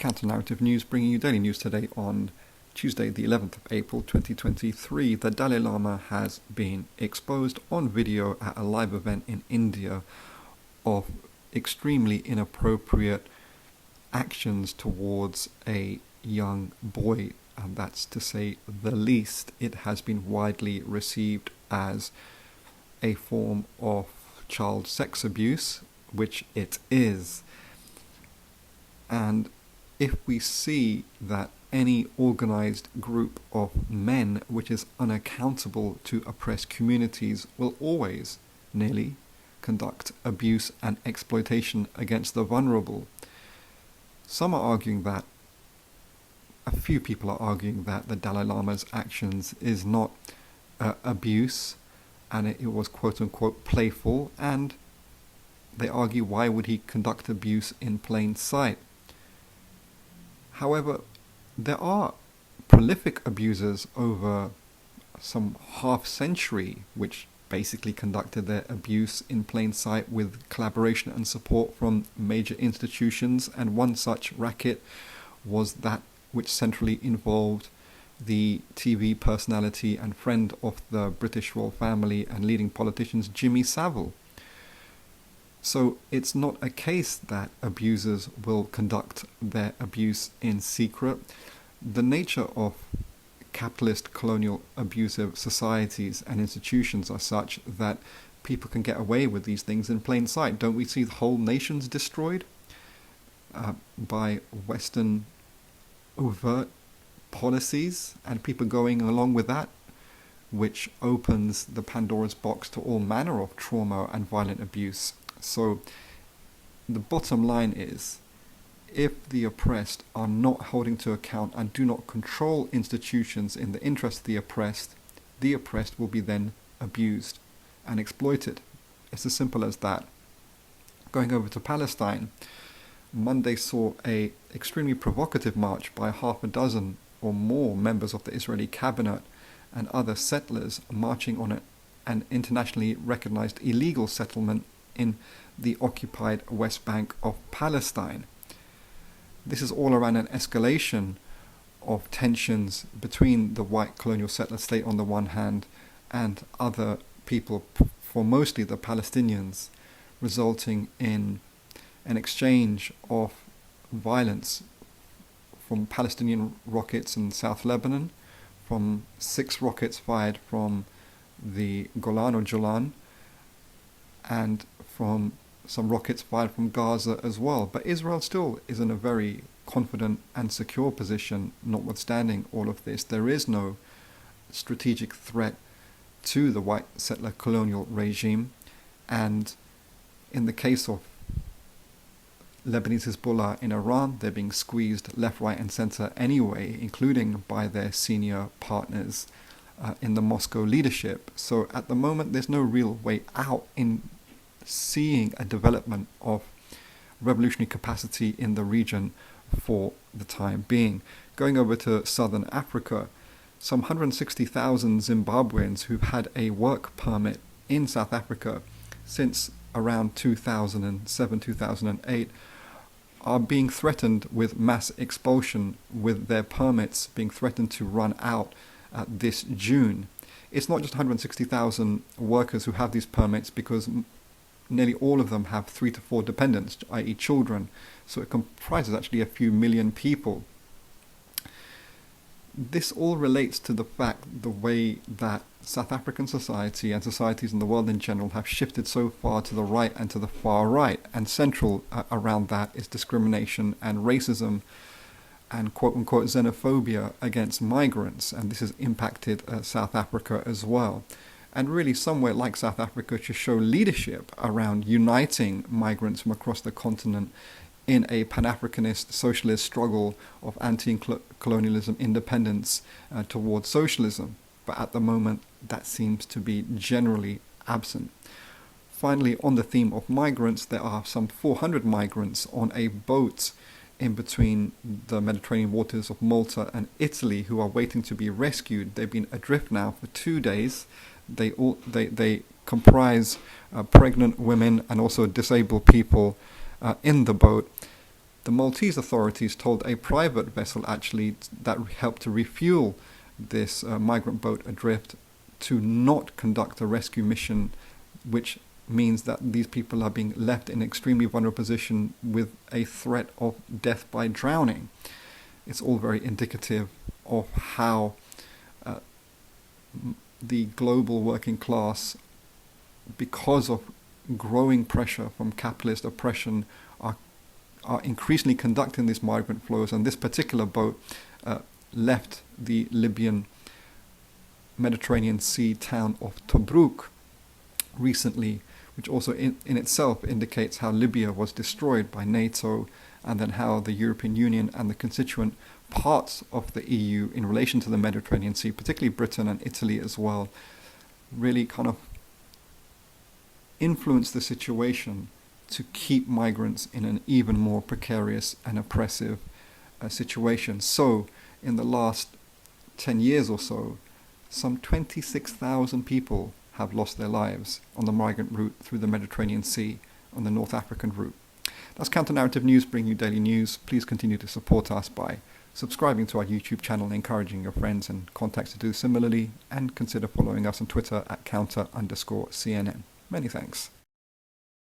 Counter-Narrative News, bringing you daily news today on Tuesday, the 11th of April 2023. The Dalai Lama has been exposed on video at a live event in India of extremely inappropriate actions towards a young boy, and that's to say the least. It has been widely received as a form of child sex abuse, which it is. And if we see that any organized group of men which is unaccountable to oppressed communities will always, nearly, conduct abuse and exploitation against the vulnerable. Some are arguing that, a few people are arguing that the Dalai Lama's actions is not abuse, and it was quote-unquote playful, and they argue, why would he conduct abuse in plain sight? However, there are prolific abusers over some half-century which basically conducted their abuse in plain sight with collaboration and support from major institutions, and one such racket was that which centrally involved the TV personality and friend of the British royal family and leading politicians, Jimmy Savile. So it's not a case that abusers will conduct their abuse in secret. The nature of capitalist, colonial, abusive societies and institutions are such that people can get away with these things in plain sight. Don't we see the whole nations destroyed by Western overt policies and people going along with that, which opens the Pandora's box to all manner of trauma and violent abuse? So the bottom line is, if the oppressed are not holding to account and do not control institutions in the interest of the oppressed will be then abused and exploited. It's as simple as that. Going over to Palestine, Monday saw a extremely provocative march by half a dozen or more members of the Israeli cabinet and other settlers marching on an internationally recognized illegal settlement in the occupied West Bank of Palestine. This is all around an escalation of tensions between the white colonial settler state on the one hand and other people, for mostly the Palestinians, resulting in an exchange of violence from Palestinian rockets in South Lebanon, from 6 rockets fired from the Golan or Jolan, and from some rockets fired from Gaza as well. But Israel still is in a very confident and secure position, notwithstanding all of this. There is no strategic threat to the white settler colonial regime, and in the case of Lebanese Hezbollah in Iran, they're being squeezed left, right and center anyway, including by their senior partners in the Moscow leadership. So at the moment, there's no real way out in seeing a development of revolutionary capacity in the region for the time being. Going over to southern Africa, some 160,000 Zimbabweans who've had a work permit in South Africa since around 2007, 2008 are being threatened with mass expulsion, with their permits being threatened to run out this June. It's not just 160,000 workers who have these permits, because nearly all of them have 3 to 4 dependents, i.e. children. So it comprises actually a few million people. This all relates to the fact, the way that South African society and societies in the world in general have shifted so far to the right and to the far right. And central around that is discrimination and racism and quote-unquote xenophobia against migrants. And this has impacted South Africa as well. And really, somewhere like South Africa should show leadership around uniting migrants from across the continent in a Pan-Africanist socialist struggle of anti-colonialism independence towards socialism. But at the moment, that seems to be generally absent. Finally, on the theme of migrants, there are some 400 migrants on a boat in between the Mediterranean waters of Malta and Italy who are waiting to be rescued. They've been adrift now for 2 days. They comprise pregnant women and also disabled people in the boat. The Maltese authorities told a private vessel actually that helped to refuel this migrant boat adrift to not conduct a rescue mission, which means that these people are being left in an extremely vulnerable position with a threat of death by drowning. It's all very indicative of how the global working class, because of growing pressure from capitalist oppression, are increasingly conducting these migrant flows. And this particular boat left the Libyan Mediterranean Sea town of Tobruk recently, which also in itself indicates how Libya was destroyed by NATO, and then how the European Union and the constituent parts of the EU in relation to the Mediterranean Sea, particularly Britain and Italy as well, really kind of influenced the situation to keep migrants in an even more precarious and oppressive situation. So in the last 10 years or so, some 26,000 people have lost their lives on the migrant route through the Mediterranean Sea on the North African route. That's Counter Narrative News, bringing you daily news. Please continue to support us by subscribing to our YouTube channel, encouraging your friends and contacts to do similarly, and consider following us on Twitter at counter_CNN. Many thanks.